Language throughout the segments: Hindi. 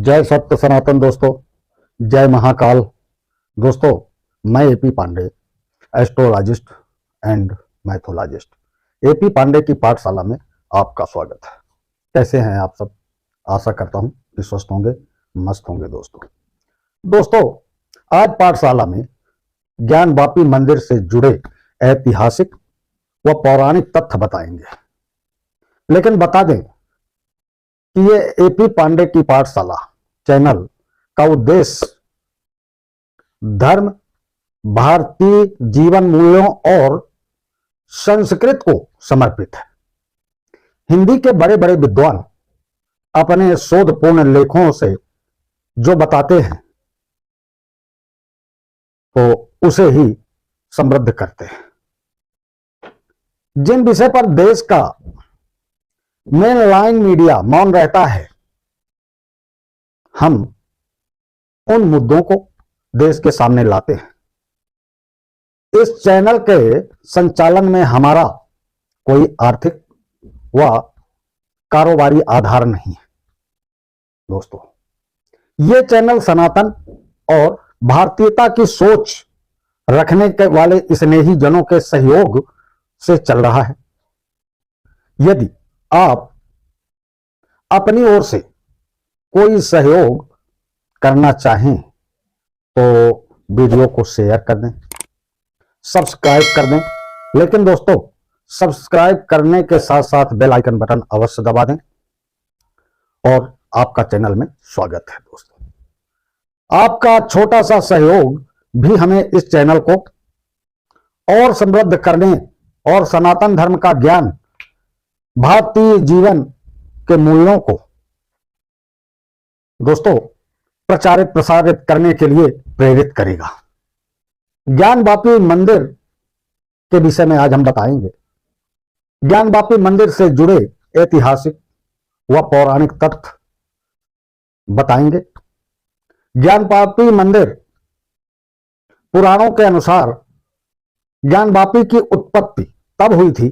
जय सत्य सनातन दोस्तों, जय महाकाल। दोस्तों, मैं A P Pandey, astrologist and mythologist. A P Pandey की पाठशाला में आपका स्वागत है। कैसे हैं आप सब? आशा करता हूं कि स्वस्थ होंगे, मस्त होंगे। दोस्तों, आज पाठशाला में ज्ञान वापी मंदिर से जुड़े ऐतिहासिक व पौराणिक तथ्य बताएंगे। लेकिन बता दें कि ये एपी पांडे की पाठशाला चैनल का उद्देश्य धर्म, भारतीय जीवन मूल्यों और संस्कृत को समर्पित है। हिंदी के बड़े बड़े विद्वान अपने शोधपूर्ण लेखों से जो बताते हैं तो उसे ही समृद्ध करते हैं। जिन विषय पर देश का मेन लाइन मीडिया मौन रहता है, हम उन मुद्दों को देश के सामने लाते हैं। इस चैनल के संचालन में हमारा कोई आर्थिक व कारोबारी आधार नहीं है। दोस्तों, ये चैनल सनातन और भारतीयता की सोच रखने के वाले स्नेही जनों के सहयोग से चल रहा है। यदि आप अपनी ओर से कोई सहयोग करना चाहें तो वीडियो को शेयर कर दें, सब्सक्राइब कर दें। लेकिन दोस्तों, सब्सक्राइब करने के साथ साथ बेल आइकन बटन अवश्य दबा दें और आपका चैनल में स्वागत है। दोस्तों, आपका छोटा सा सहयोग भी हमें इस चैनल को और समृद्ध करने और सनातन धर्म का ज्ञान, भारतीय जीवन के मूल्यों को दोस्तों प्रचारित प्रसारित करने के लिए प्रेरित करेगा। ज्ञान वापी मंदिर के विषय में आज हम बताएंगे। ज्ञान वापी मंदिर से जुड़े ऐतिहासिक व पौराणिक तथ्य बताएंगे। ज्ञान वापी मंदिर पुराणों के अनुसार ज्ञान वापी की उत्पत्ति तब हुई थी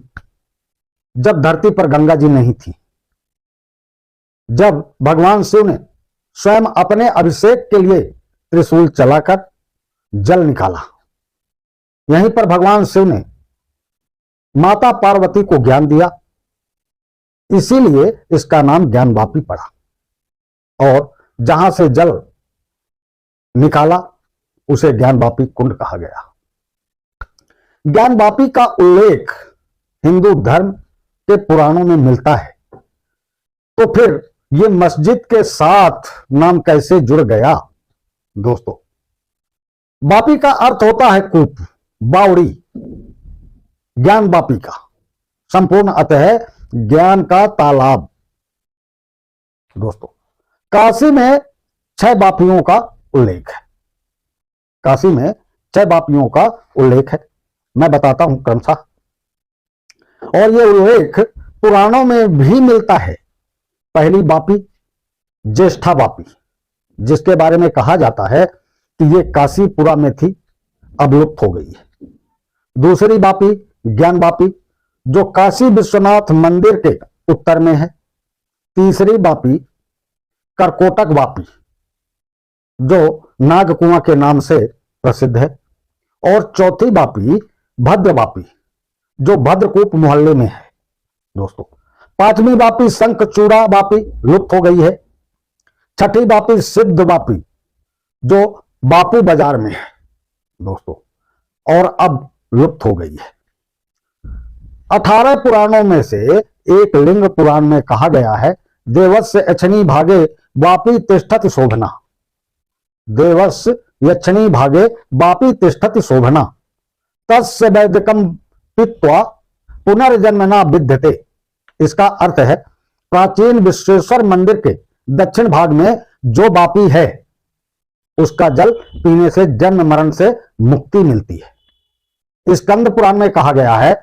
जब धरती पर गंगा जी नहीं थी। जब भगवान शिव ने स्वयं अपने अभिषेक के लिए त्रिशूल चलाकर जल निकाला, यहीं पर भगवान शिव ने माता पार्वती को ज्ञान दिया। इसीलिए इसका नाम ज्ञान वापी पड़ा और जहां से जल निकाला उसे ज्ञान वापी कुंड कहा गया। ज्ञान वापी का उल्लेख हिंदू धर्म के पुराणों में मिलता है, तो फिर ये मस्जिद के साथ नाम कैसे जुड़ गया? दोस्तों, वापी का अर्थ होता है कूप, बावड़ी। ज्ञान वापी का संपूर्ण अर्थ है ज्ञान का तालाब। दोस्तों, काशी में 6 वापियों का उल्लेख है। काशी में 6 वापियों का उल्लेख है। मैं बताता हूं क्रमशः। और यह उल्लेख पुराणों में भी मिलता है। पहली वापी ज्येष्ठा वापी, जिसके बारे में कहा जाता है कि यह काशीपुरा में थी, अब लुप्त हो गई है। दूसरी वापी ज्ञान वापी, जो काशी विश्वनाथ मंदिर के उत्तर में है। तीसरी वापी करकोटक वापी, जो नागकुआं के नाम से प्रसिद्ध है। और चौथी वापी भद्र वापी, जो भद्रकूप मोहल्ले में है। दोस्तों, 5वीं वापी शंखचूड़ा वापी लुप्त हो गई है। 6ठी वापी सिद्ध वापी, जो बापू बाजार में है दोस्तों, और अब लुप्त हो गई है। 18 पुराणों में से एक लिंग पुराण में कहा गया है, देवस्य यक्षिणी भागे वापी तिष्ठति शोभना। देवस्य यक्षिणी भागे वापी तिष्ठति शोभना, तस्य वैदिकम पीत्वा पुनर्जन्मना विद्यते। इसका अर्थ है, प्राचीन विश्वेश्वर मंदिर के दक्षिण भाग में जो वापी है, उसका जल पीने से जन्म मरण से मुक्ति मिलती है। स्कंद पुराण में कहा गया है,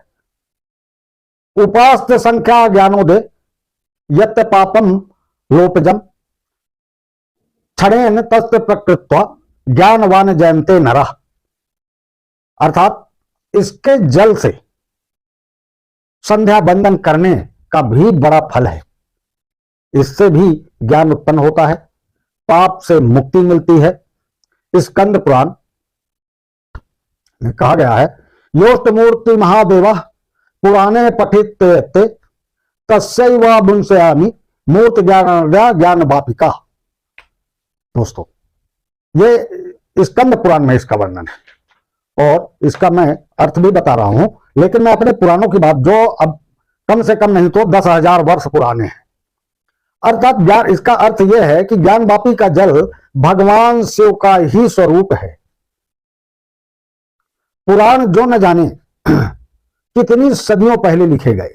उपास्त संख्या ज्ञानोदय यत् पापम लोपजम क्षणेन तस्य प्रकृत्वा ज्ञानवान जयन्ते नरः। अर्थात इसके जल से संध्या बंदन करने का भी बड़ा फल है। इससे भी ज्ञान उत्पन्न होता है। पाप से मुक्ति मिलती है। स्कंद पुराण में कहा गया है, योस्त मूर्ति महादेवा पुराणे पठित तस्यैव बुंसयामि मूर्ति ज्ञान वापिका। दोस्तों, ये स्कंद पुराण में इसका वर्णन है और इसका मैं अर्थ भी बता रहा हूं, लेकिन मैं अपने पुराणों की बात, जो अब कम से कम नहीं तो 10,000 वर्ष पुराने हैं। अर्थात ज्ञान, इसका अर्थ यह है कि ज्ञान वापी का जल भगवान शिव का ही स्वरूप है। पुराण जो न जाने कितनी सदियों पहले लिखे गए,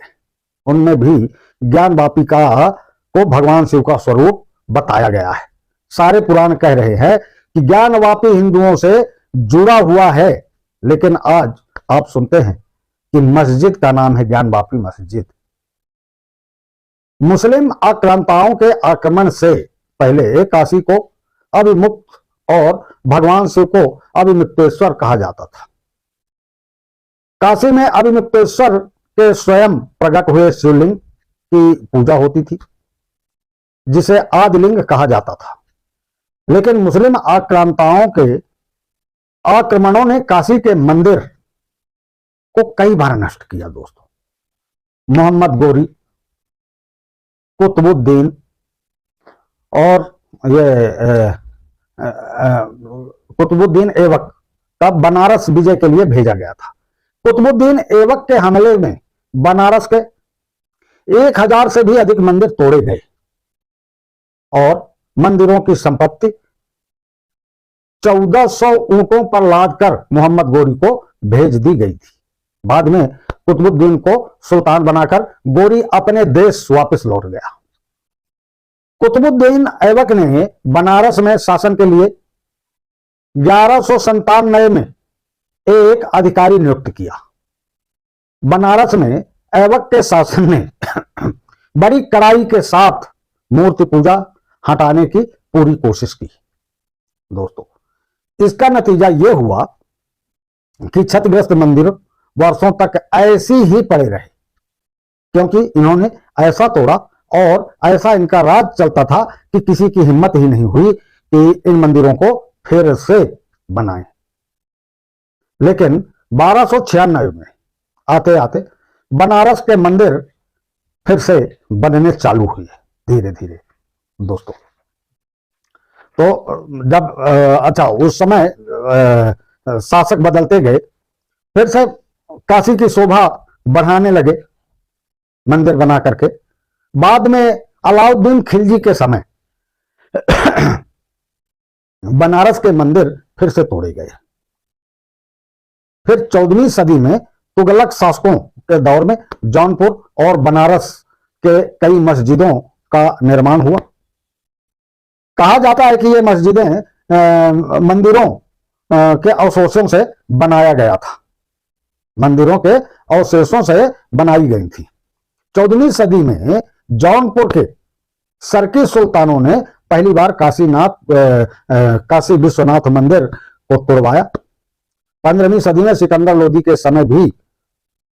उनमें भी ज्ञान वापिका को भगवान शिव का स्वरूप बताया गया है। सारे पुराण कह रहे हैं कि ज्ञान वापी हिंदुओं से जुड़ा हुआ है, लेकिन आज आप सुनते हैं कि मस्जिद का नाम है ज्ञान वापी मस्जिद। मुस्लिम आक्रांताओं के आक्रमण से पहले काशी को अभिमुक्त और भगवान शिव को अभिमुक्तेश्वर कहा जाता था। काशी में अभिमुक्तेश्वर के स्वयं प्रकट हुए शिवलिंग की पूजा होती थी, जिसे आदिलिंग कहा जाता था। लेकिन मुस्लिम आक्रांताओं के आक्रमणों ने काशी के मंदिर को कई बार नष्ट किया। दोस्तों, मोहम्मद गोरी, कुतुबुद्दीन और ये कुतुबुद्दीन ऐबक का बनारस विजय के लिए भेजा गया था। कुतुबुद्दीन ऐबक के हमले में बनारस के 1000 से भी अधिक मंदिर तोड़े गए और मंदिरों की संपत्ति 1400 ऊंटों पर लादकर मोहम्मद गोरी को भेज दी गई थी। बाद में कुतुबुद्दीन को सुल्तान बनाकर गोरी अपने देश वापस लौट गया। कुतुबुद्दीन ऐबक ने बनारस में शासन के लिए 1197 में एक अधिकारी नियुक्त किया। बनारस में ऐबक के शासन ने बड़ी कड़ाई के साथ मूर्ति पूजा हटाने की पूरी कोशिश की। दोस्तों, इसका नतीजा यह हुआ कि क्षतिग्रस्त मंदिर वर्षों तक ऐसी ही पड़े रहे, क्योंकि इन्होंने ऐसा तोड़ा और ऐसा इनका राज चलता था कि किसी की हिम्मत ही नहीं हुई कि इन मंदिरों को फिर से बनाएं। लेकिन 1296 में आते आते बनारस के मंदिर फिर से बनने चालू हुए धीरे धीरे। दोस्तों, तो जब उस समय शासक बदलते गए, फिर से काशी की शोभा बढ़ाने लगे मंदिर बना करके। बाद में अलाउद्दीन खिलजी के समय बनारस के मंदिर फिर से तोड़े गए। फिर 14वीं सदी में तुगलक शासकों के दौर में जौनपुर और बनारस के कई मस्जिदों का निर्माण हुआ। कहा जाता है कि ये मस्जिदें मंदिरों के अवशेषों से बनाया गया था, मंदिरों के अवशेषों से बनाई गई थी। 14वीं सदी में जौनपुर के सरकी सुल्तानों ने पहली बार काशी विश्वनाथ मंदिर को तोड़वाया। 15वीं सदी में सिकंदर लोदी के समय भी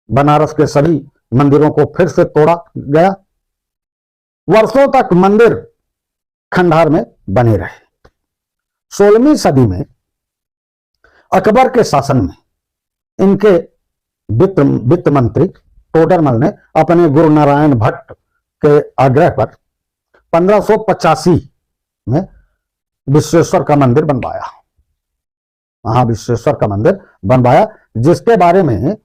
बनारस के सभी मंदिरों को फिर से तोड़ा गया। वर्षों तक मंदिर खंडहर में बने रहे। 16वीं सदी में अकबर के शासन में इनके वित्त मंत्री टोडरमल ने अपने गुरु नारायण भट्ट के आग्रह पर 1585 में विश्वेश्वर का मंदिर बनवाया, महाविश्वेश्वर का मंदिर बनवाया, जिसके बारे में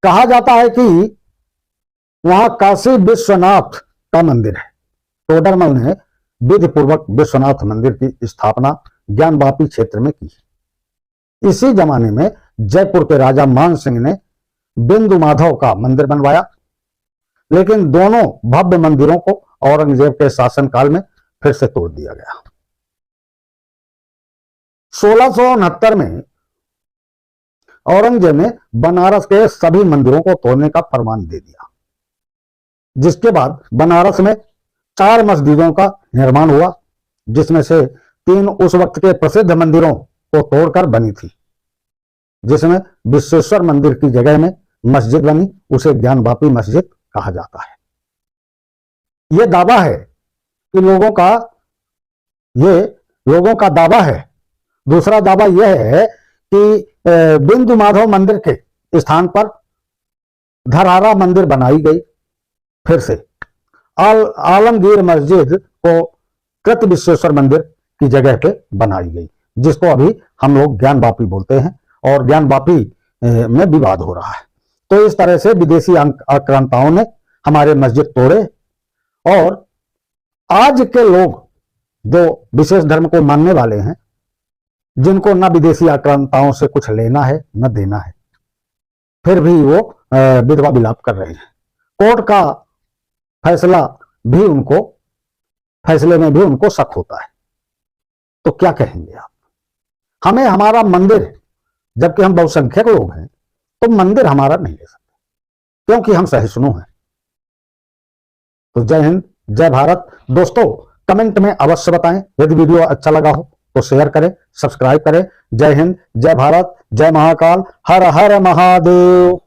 कहा जाता है कि वहां काशी विश्वनाथ का मंदिर है। टोडरमल ने विधि पूर्वक विश्वनाथ मंदिर की स्थापना ज्ञानवापी क्षेत्र में की। इसी जमाने में जयपुर के राजा मान सिंह ने बिंदु माधव का मंदिर बनवाया, लेकिन दोनों भव्य मंदिरों को औरंगजेब के शासनकाल में फिर से तोड़ दिया गया। 1669 में औरंगजेब ने बनारस के सभी मंदिरों को तोड़ने का फरमान दे दिया, जिसके बाद बनारस में 4 मस्जिदों का निर्माण हुआ, जिसमें से 3 उस वक्त के प्रसिद्ध मंदिरों को तोड़कर बनी थी। जिसमें विश्वेश्वर मंदिर की जगह में मस्जिद बनी, उसे ज्ञानवापी मस्जिद कहा जाता है। यह दावा है कि लोगों का दावा है। दूसरा दावा यह है कि बिंदु माधव मंदिर के स्थान पर धरहरा मंदिर बनाई गई, फिर से आलमगीर मस्जिद को कृत विश्वेश्वर मंदिर की जगह पे बनाई गई, जिसको अभी हम लोग ज्ञानवापी बोलते हैं, और ज्ञानवापी में विवाद हो रहा है। तो इस तरह से विदेशी आक्रांताओं ने हमारे मस्जिद तोड़े, और आज के लोग जो विशेष धर्म को मानने वाले हैं, जिनको न विदेशी आक्रांताओं से कुछ लेना है न देना है, फिर भी वो विधवा विलाप कर रहे हैं। कोर्ट का फैसले में भी उनको शक होता है। तो क्या कहेंगे आप? हमें हमारा मंदिर, जबकि हम बहुसंख्यक लोग हैं, तो मंदिर हमारा नहीं ले सकते, क्योंकि हम सहिष्णु हैं। तो जय हिंद, जय भारत। दोस्तों, कमेंट में अवश्य बताएं। यदि वीडियो अच्छा लगा हो तो शेयर करें, सब्सक्राइब करें। जय हिंद, जय भारत, जय महाकाल, हर हर महादेव।